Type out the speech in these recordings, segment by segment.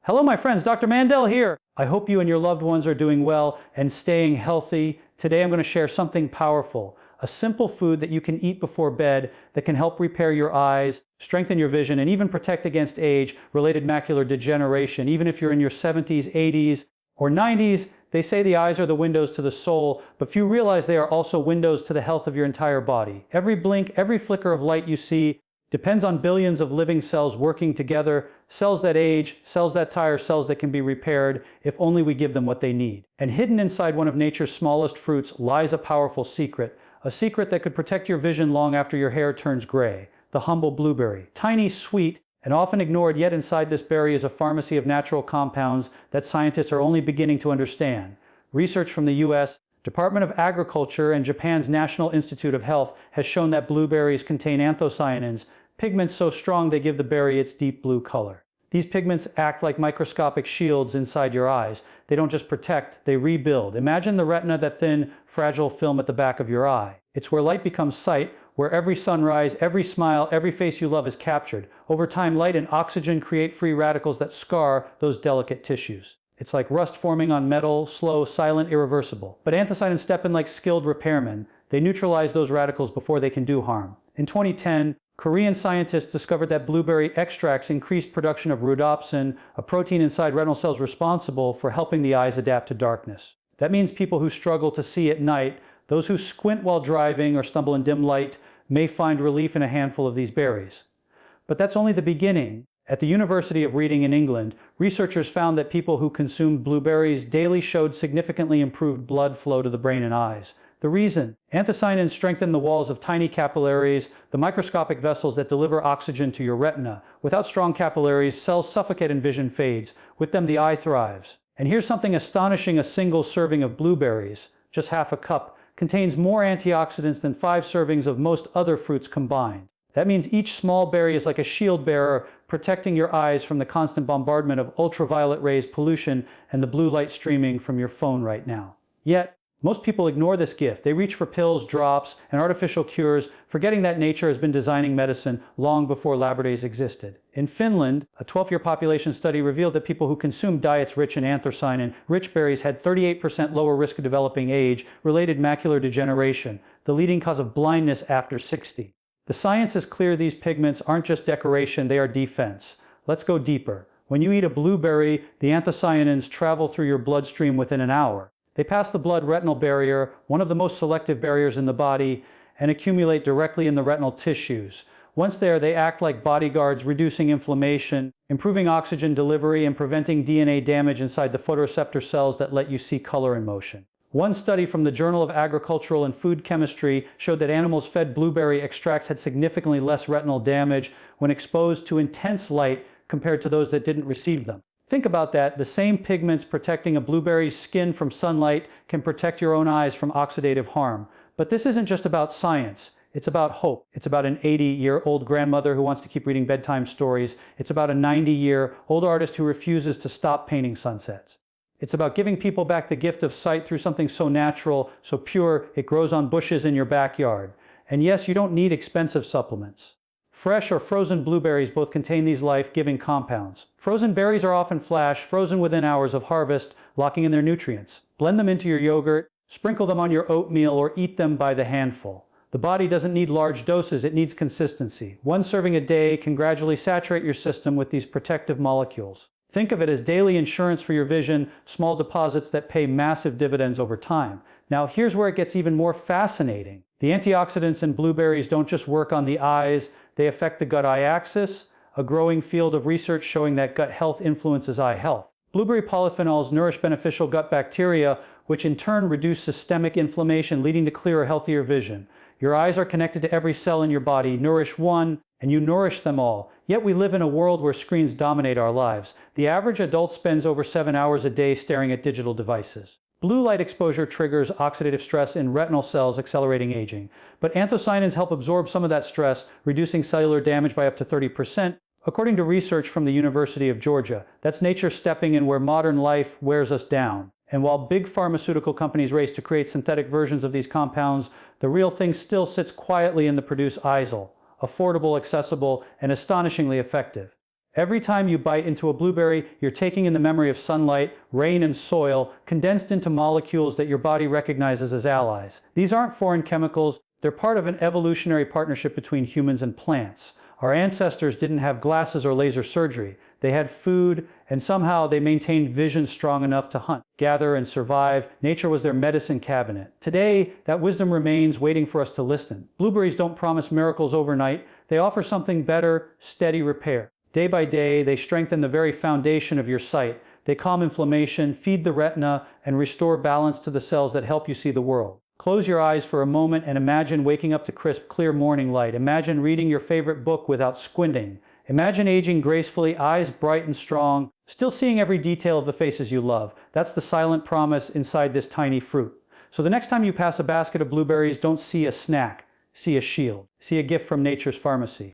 Hello my friends, Dr. Mandell here. I hope you and your loved ones are doing well and staying healthy. Today I'm going to share something powerful, a simple food that you can eat before bed that can help repair your eyes, strengthen your vision, and even protect against age-related macular degeneration. Even if you're in your 70s, 80s, or 90s, they say the eyes are the windows to the soul, but few realize they are also windows to the health of your entire body. Every blink, every flicker of light you see depends on billions of living cells working together, cells that age, cells that tire, cells that can be repaired if only we give them what they need. And hidden inside one of nature's smallest fruits lies a powerful secret, a secret that could protect your vision long after your hair turns gray, the humble blueberry. Tiny, sweet, and often ignored, yet inside this berry is a pharmacy of natural compounds that scientists are only beginning to understand. Research from the U.S. Department of Agriculture and Japan's National Institute of Health has shown that blueberries contain anthocyanins, pigments so strong they give the berry its deep blue color. These pigments act like microscopic shields inside your eyes. They don't just protect, they rebuild. Imagine the retina, that thin, fragile film at the back of your eye. It's where light becomes sight, where every sunrise, every smile, every face you love is captured. Over time, light and oxygen create free radicals that scar those delicate tissues. It's like rust forming on metal, slow, silent, irreversible. But anthocyanins step in like skilled repairmen. They neutralize those radicals before they can do harm. In 2010, Korean scientists discovered that blueberry extracts increased production of rhodopsin, a protein inside retinal cells responsible for helping the eyes adapt to darkness. That means people who struggle to see at night, those who squint while driving or stumble in dim light, may find relief in a handful of these berries. But that's only the beginning. At the University of Reading in England, researchers found that people who consumed blueberries daily showed significantly improved blood flow to the brain and eyes. The reason? Anthocyanins strengthen the walls of tiny capillaries, the microscopic vessels that deliver oxygen to your retina. Without strong capillaries, cells suffocate and vision fades. With them, the eye thrives. And here's something astonishing: a single serving of blueberries, just half a cup, contains more antioxidants than 5 servings of most other fruits combined. That means each small berry is like a shield bearer, protecting your eyes from the constant bombardment of ultraviolet rays, pollution, and the blue light streaming from your phone right now. Yet, most people ignore this gift. They reach for pills, drops, and artificial cures, forgetting that nature has been designing medicine long before lab days existed. In Finland, a 12-year population study revealed that people who consumed diets rich in anthocyanin-rich berries had 38% lower risk of developing age-related macular degeneration, the leading cause of blindness after 60. The science is clear: these pigments aren't just decoration, they are defense. Let's go deeper. When you eat a blueberry, the anthocyanins travel through your bloodstream within an hour. They pass the blood-retinal barrier, one of the most selective barriers in the body, and accumulate directly in the retinal tissues. Once there, they act like bodyguards, reducing inflammation, improving oxygen delivery, and preventing DNA damage inside the photoreceptor cells that let you see color and motion. One study from the Journal of Agricultural and Food Chemistry showed that animals fed blueberry extracts had significantly less retinal damage when exposed to intense light compared to those that didn't receive them. Think about that. The same pigments protecting a blueberry's skin from sunlight can protect your own eyes from oxidative harm. But this isn't just about science. It's about hope. It's about an 80-year-old grandmother who wants to keep reading bedtime stories. It's about a 90-year-old artist who refuses to stop painting sunsets. It's about giving people back the gift of sight through something so natural, so pure, it grows on bushes in your backyard. And yes, you don't need expensive supplements. Fresh or frozen blueberries both contain these life-giving compounds. Frozen berries are often flash, frozen within hours of harvest, locking in their nutrients. Blend them into your yogurt, sprinkle them on your oatmeal, or eat them by the handful. The body doesn't need large doses, it needs consistency. 1 serving a day can gradually saturate your system with these protective molecules. Think of it as daily insurance for your vision, small deposits that pay massive dividends over time. Now here's where it gets even more fascinating. The antioxidants in blueberries don't just work on the eyes, they affect the gut-eye axis, a growing field of research showing that gut health influences eye health. Blueberry polyphenols nourish beneficial gut bacteria, which in turn reduce systemic inflammation, leading to clearer, healthier vision. Your eyes are connected to every cell in your body. Nourish one, and you nourish them all. Yet we live in a world where screens dominate our lives. The average adult spends over 7 hours a day staring at digital devices. Blue light exposure triggers oxidative stress in retinal cells, accelerating aging. But anthocyanins help absorb some of that stress, reducing cellular damage by up to 30%, according to research from the University of Georgia. That's nature stepping in where modern life wears us down. And while big pharmaceutical companies race to create synthetic versions of these compounds, the real thing still sits quietly in the produced aisle, affordable, accessible, and astonishingly effective. Every time you bite into a blueberry, you're taking in the memory of sunlight, rain, and soil, condensed into molecules that your body recognizes as allies. These aren't foreign chemicals, they're part of an evolutionary partnership between humans and plants. Our ancestors didn't have glasses or laser surgery. They had food, and somehow they maintained vision strong enough to hunt, gather, and survive. Nature was their medicine cabinet. Today, that wisdom remains, waiting for us to listen. Blueberries don't promise miracles overnight. They offer something better: steady repair. Day by day, they strengthen the very foundation of your sight. They calm inflammation, feed the retina, and restore balance to the cells that help you see the world. Close your eyes for a moment and imagine waking up to crisp, clear morning light. Imagine reading your favorite book without squinting. Imagine aging gracefully, eyes bright and strong, still seeing every detail of the faces you love. That's the silent promise inside this tiny fruit. So the next time you pass a basket of blueberries, don't see a snack, see a shield. See a gift from nature's pharmacy.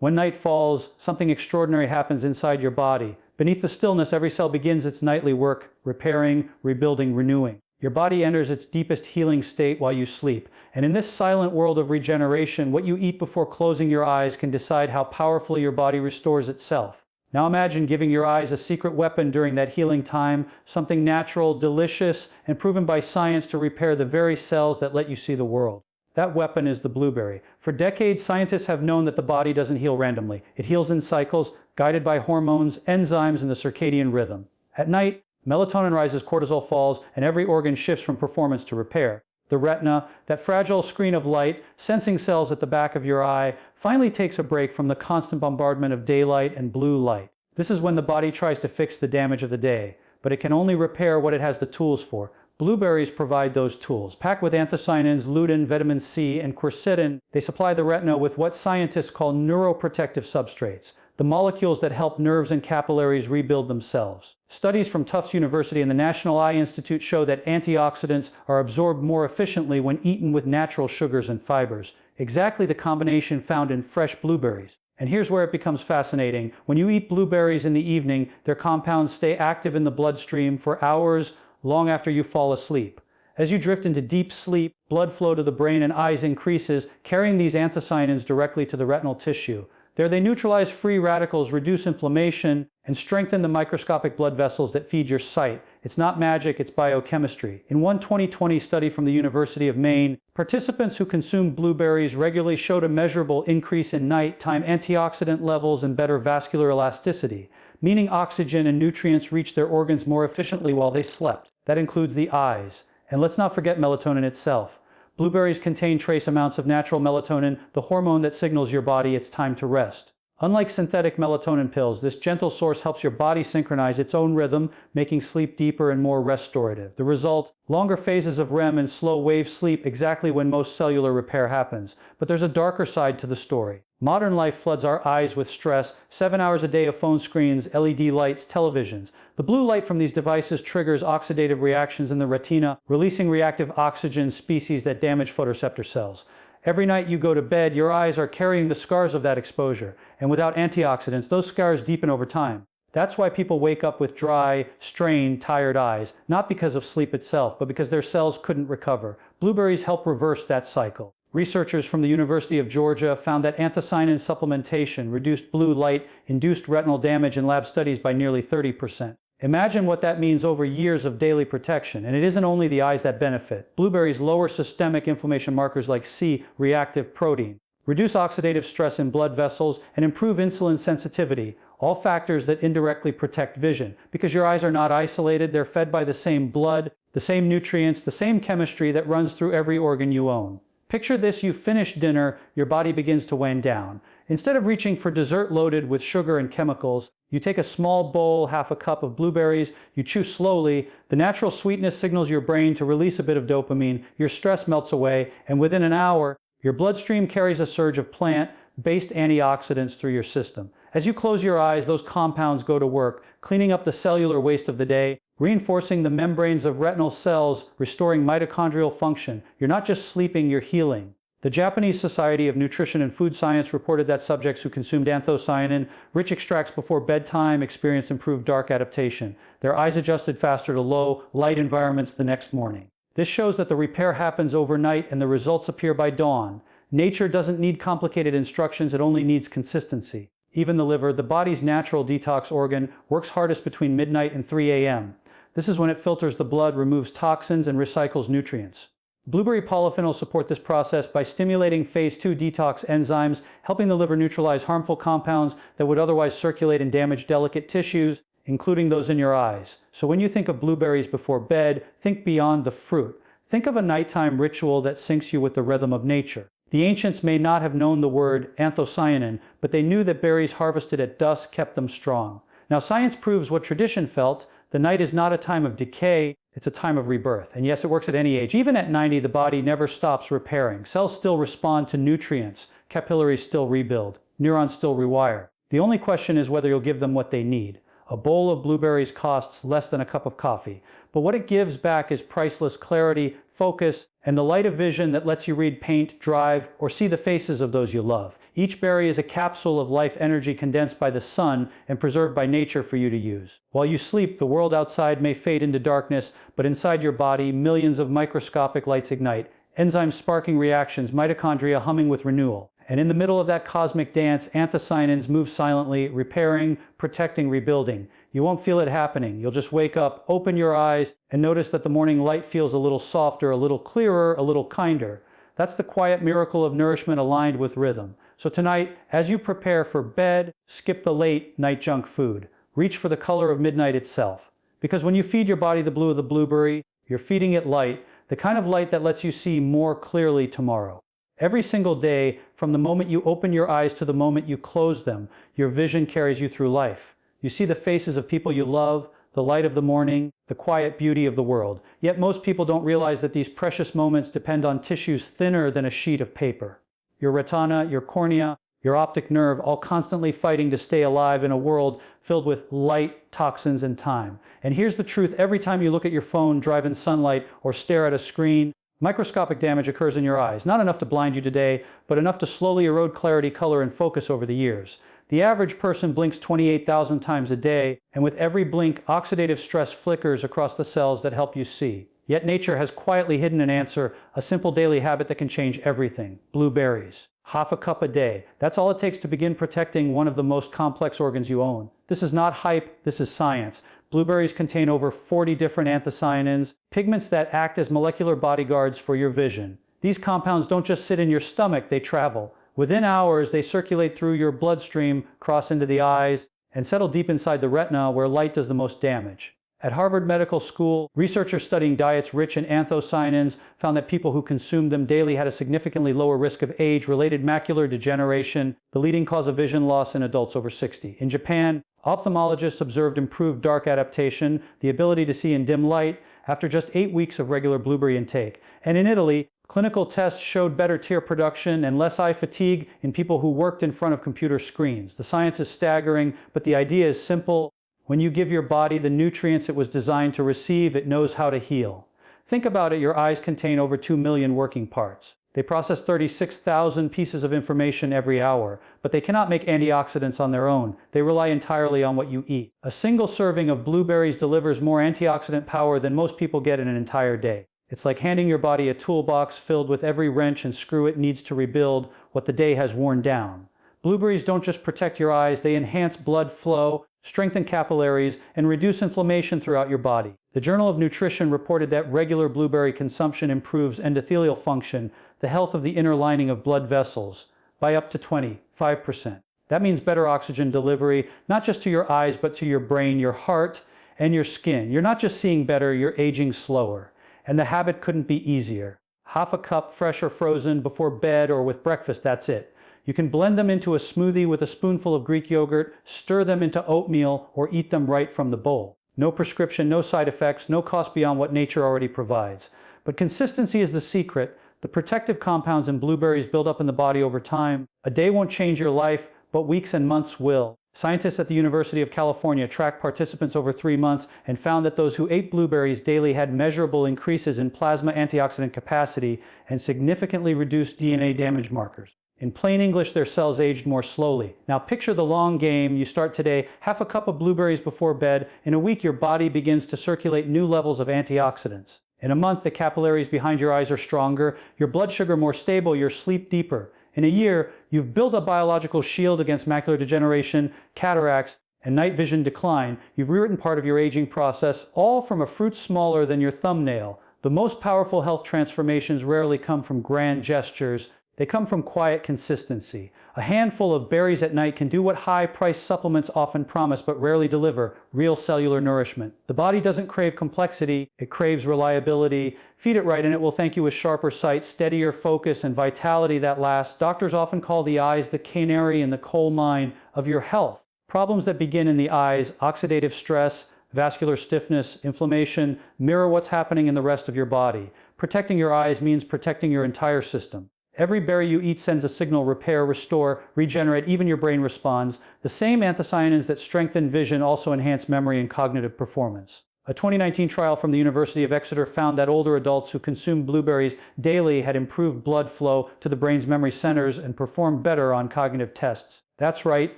When night falls, something extraordinary happens inside your body. Beneath the stillness, every cell begins its nightly work, repairing, rebuilding, renewing. Your body enters its deepest healing state while you sleep. And in this silent world of regeneration, what you eat before closing your eyes can decide how powerfully your body restores itself. Now imagine giving your eyes a secret weapon during that healing time, something natural, delicious, and proven by science to repair the very cells that let you see the world. That weapon is the blueberry. For decades, scientists have known that the body doesn't heal randomly. It heals in cycles, guided by hormones, enzymes, and the circadian rhythm. At night, melatonin rises, cortisol falls, and every organ shifts from performance to repair. The retina, that fragile screen of light, sensing cells at the back of your eye, finally takes a break from the constant bombardment of daylight and blue light. This is when the body tries to fix the damage of the day, but it can only repair what it has the tools for. Blueberries provide those tools. Packed with anthocyanins, lutein, vitamin C, and quercetin, they supply the retina with what scientists call neuroprotective substrates, the molecules that help nerves and capillaries rebuild themselves. Studies from Tufts University and the National Eye Institute show that antioxidants are absorbed more efficiently when eaten with natural sugars and fibers, exactly the combination found in fresh blueberries. And here's where it becomes fascinating. When you eat blueberries in the evening, their compounds stay active in the bloodstream for hours, long after you fall asleep. As you drift into deep sleep, blood flow to the brain and eyes increases, carrying these anthocyanins directly to the retinal tissue. There they neutralize free radicals, reduce inflammation, and strengthen the microscopic blood vessels that feed your sight. It's not magic, it's biochemistry. In one 2020 study from the University of Maine, participants who consumed blueberries regularly showed a measurable increase in nighttime antioxidant levels and better vascular elasticity, meaning oxygen and nutrients reached their organs more efficiently while they slept. That includes the eyes. And let's not forget melatonin itself. Blueberries contain trace amounts of natural melatonin, the hormone that signals your body it's time to rest. Unlike synthetic melatonin pills, this gentle source helps your body synchronize its own rhythm, making sleep deeper and more restorative. The result? Longer phases of REM and slow wave sleep, exactly when most cellular repair happens. But there's a darker side to the story. Modern life floods our eyes with stress, 7 hours a day of phone screens, LED lights, televisions. The blue light from these devices triggers oxidative reactions in the retina, releasing reactive oxygen species that damage photoreceptor cells. Every night you go to bed, your eyes are carrying the scars of that exposure. And without antioxidants, those scars deepen over time. That's why people wake up with dry, strained, tired eyes, not because of sleep itself, but because their cells couldn't recover. Blueberries help reverse that cycle. Researchers from the University of Georgia found that anthocyanin supplementation reduced blue light-induced retinal damage in lab studies by nearly 30%. Imagine what that means over years of daily protection. And it isn't only the eyes that benefit. Blueberries lower systemic inflammation markers like C-reactive protein, reduce oxidative stress in blood vessels, and improve insulin sensitivity, all factors that indirectly protect vision. Because your eyes are not isolated, they're fed by the same blood, the same nutrients, the same chemistry that runs through every organ you own. Picture this: you finish dinner, your body begins to wind down. Instead of reaching for dessert loaded with sugar and chemicals, you take a small bowl, half a cup of blueberries, you chew slowly, the natural sweetness signals your brain to release a bit of dopamine, your stress melts away, and within an hour, your bloodstream carries a surge of plant-based antioxidants through your system. As you close your eyes, those compounds go to work, cleaning up the cellular waste of the day, reinforcing the membranes of retinal cells, restoring mitochondrial function. You're not just sleeping, you're healing. The Japanese Society of Nutrition and Food Science reported that subjects who consumed anthocyanin-rich extracts before bedtime experienced improved dark adaptation. Their eyes adjusted faster to low light environments the next morning. This shows that the repair happens overnight and the results appear by dawn. Nature doesn't need complicated instructions, it only needs consistency. Even the liver, the body's natural detox organ, works hardest between midnight and 3 a.m. This is when it filters the blood, removes toxins, and recycles nutrients. Blueberry polyphenols support this process by stimulating phase 2 detox enzymes, helping the liver neutralize harmful compounds that would otherwise circulate and damage delicate tissues, including those in your eyes. So when you think of blueberries before bed, think beyond the fruit. Think of a nighttime ritual that syncs you with the rhythm of nature. The ancients may not have known the word anthocyanin, but they knew that berries harvested at dusk kept them strong. Now science proves what tradition felt. The night is not a time of decay, it's a time of rebirth. And yes, it works at any age. Even at 90, the body never stops repairing. Cells still respond to nutrients. Capillaries still rebuild. Neurons still rewire. The only question is whether you'll give them what they need. A bowl of blueberries costs less than a cup of coffee, but what it gives back is priceless clarity, focus, and the light of vision that lets you read, paint, drive, or see the faces of those you love. Each berry is a capsule of life energy condensed by the sun and preserved by nature for you to use. While you sleep, the world outside may fade into darkness, but inside your body, millions of microscopic lights ignite, enzymes sparking reactions, mitochondria humming with renewal. And in the middle of that cosmic dance, anthocyanins move silently, repairing, protecting, rebuilding. You won't feel it happening. You'll just wake up, open your eyes, and notice that the morning light feels a little softer, a little clearer, a little kinder. That's the quiet miracle of nourishment aligned with rhythm. So tonight, as you prepare for bed, skip the late night junk food. Reach for the color of midnight itself. Because when you feed your body the blue of the blueberry, you're feeding it light, the kind of light that lets you see more clearly tomorrow. Every single day, from the moment you open your eyes to the moment you close them, your vision carries you through life. You see the faces of people you love, the light of the morning, the quiet beauty of the world. Yet most people don't realize that these precious moments depend on tissues thinner than a sheet of paper. Your retina, your cornea, your optic nerve, all constantly fighting to stay alive in a world filled with light, toxins, and time. And here's the truth: every time you look at your phone, drive in sunlight, or stare at a screen, microscopic damage occurs in your eyes, not enough to blind you today, but enough to slowly erode clarity, color, and focus over the years. The average person blinks 28,000 times a day, and with every blink, oxidative stress flickers across the cells that help you see. Yet nature has quietly hidden an answer, a simple daily habit that can change everything: blueberries. Half a cup a day. That's all it takes to begin protecting one of the most complex organs you own. This is not hype, this is science. Blueberries contain over 40 different anthocyanins, pigments that act as molecular bodyguards for your vision. These compounds don't just sit in your stomach, they travel. Within hours, they circulate through your bloodstream, cross into the eyes, and settle deep inside the retina where light does the most damage. At Harvard Medical School, researchers studying diets rich in anthocyanins found that people who consumed them daily had a significantly lower risk of age-related macular degeneration, the leading cause of vision loss in adults over 60. In Japan, ophthalmologists observed improved dark adaptation, the ability to see in dim light, after just 8 weeks of regular blueberry intake. And in Italy, clinical tests showed better tear production and less eye fatigue in people who worked in front of computer screens. The science is staggering, but the idea is simple. When you give your body the nutrients it was designed to receive, it knows how to heal. Think about it: your eyes contain over 2 million working parts. They process 36,000 pieces of information every hour, but they cannot make antioxidants on their own. They rely entirely on what you eat. A single serving of blueberries delivers more antioxidant power than most people get in an entire day. It's like handing your body a toolbox filled with every wrench and screw it needs to rebuild what the day has worn down. Blueberries don't just protect your eyes, they enhance blood flow, strengthen capillaries, and reduce inflammation throughout your body. The Journal of Nutrition reported that regular blueberry consumption improves endothelial function, the health of the inner lining of blood vessels, by up to 25%. That means better oxygen delivery, not just to your eyes, but to your brain, your heart, and your skin. You're not just seeing better, you're aging slower. And the habit couldn't be easier. Half a cup, fresh or frozen, before bed or with breakfast, that's it. You can blend them into a smoothie with a spoonful of Greek yogurt, stir them into oatmeal, or eat them right from the bowl. No prescription, no side effects, no cost beyond what nature already provides. But consistency is the secret. The protective compounds in blueberries build up in the body over time. A day won't change your life, but weeks and months will. Scientists at the University of California tracked participants over 3 months and found that those who ate blueberries daily had measurable increases in plasma antioxidant capacity and significantly reduced DNA damage markers. In plain English, their cells aged more slowly. Now picture the long game. You start today, half a cup of blueberries before bed. In a week, your body begins to circulate new levels of antioxidants. In a month, the capillaries behind your eyes are stronger, your blood sugar more stable, your sleep deeper. In a year, you've built a biological shield against macular degeneration, cataracts, and night vision decline. You've rewritten part of your aging process, all from a fruit smaller than your thumbnail. The most powerful health transformations rarely come from grand gestures. They come from quiet consistency. A handful of berries at night can do what high-priced supplements often promise but rarely deliver: real cellular nourishment. The body doesn't crave complexity, it craves reliability. Feed it right and it will thank you with sharper sight, steadier focus, and vitality that lasts. Doctors often call the eyes the canary in the coal mine of your health. Problems that begin in the eyes, oxidative stress, vascular stiffness, inflammation, mirror what's happening in the rest of your body. Protecting your eyes means protecting your entire system. Every berry you eat sends a signal: repair, restore, regenerate. Even your brain responds. The same anthocyanins that strengthen vision also enhance memory and cognitive performance. A 2019 trial from the University of Exeter found that older adults who consumed blueberries daily had improved blood flow to the brain's memory centers and performed better on cognitive tests. That's right,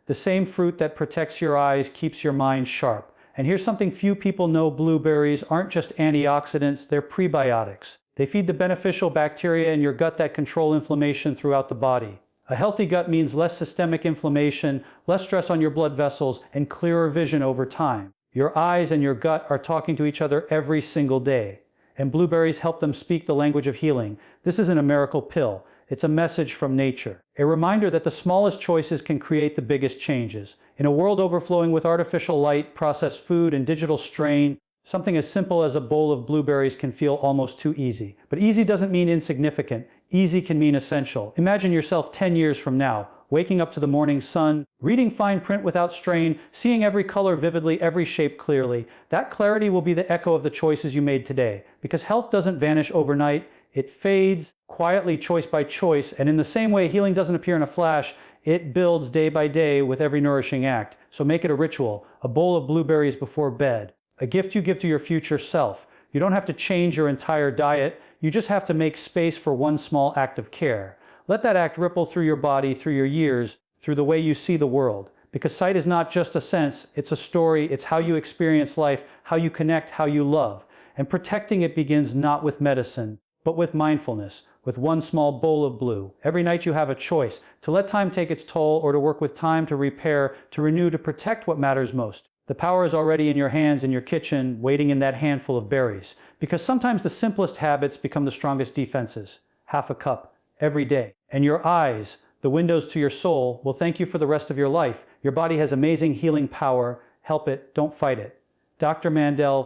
the same fruit that protects your eyes keeps your mind sharp. And here's something few people know: blueberries aren't just antioxidants, they're prebiotics. They feed the beneficial bacteria in your gut that control inflammation throughout the body. A healthy gut means less systemic inflammation, less stress on your blood vessels, and clearer vision over time. Your eyes and your gut are talking to each other every single day, and blueberries help them speak the language of healing. This isn't a miracle pill. It's a message from nature. A reminder that the smallest choices can create the biggest changes. In a world overflowing with artificial light, processed food, and digital strain, something as simple as a bowl of blueberries can feel almost too easy. But easy doesn't mean insignificant. Easy can mean essential. Imagine yourself 10 years from now, waking up to the morning sun, reading fine print without strain, seeing every color vividly, every shape clearly. That clarity will be the echo of the choices you made today. Because health doesn't vanish overnight. It fades quietly, choice by choice. And in the same way healing doesn't appear in a flash, it builds day by day with every nourishing act. So make it a ritual, a bowl of blueberries before bed. A gift you give to your future self. You don't have to change your entire diet. You just have to make space for one small act of care. Let that act ripple through your body, through your years, through the way you see the world. Because sight is not just a sense, it's a story. It's how you experience life, how you connect, how you love. And protecting it begins not with medicine, but with mindfulness, with one small bowl of blue. Every night you have a choice: to let time take its toll, or to work with time to repair, to renew, to protect what matters most. The power is already in your hands, in your kitchen, waiting in that handful of berries. Because sometimes the simplest habits become the strongest defenses. Half a cup, every day. And your eyes, the windows to your soul, will thank you for the rest of your life. Your body has amazing healing power. Help it, don't fight it. Dr. Mandell,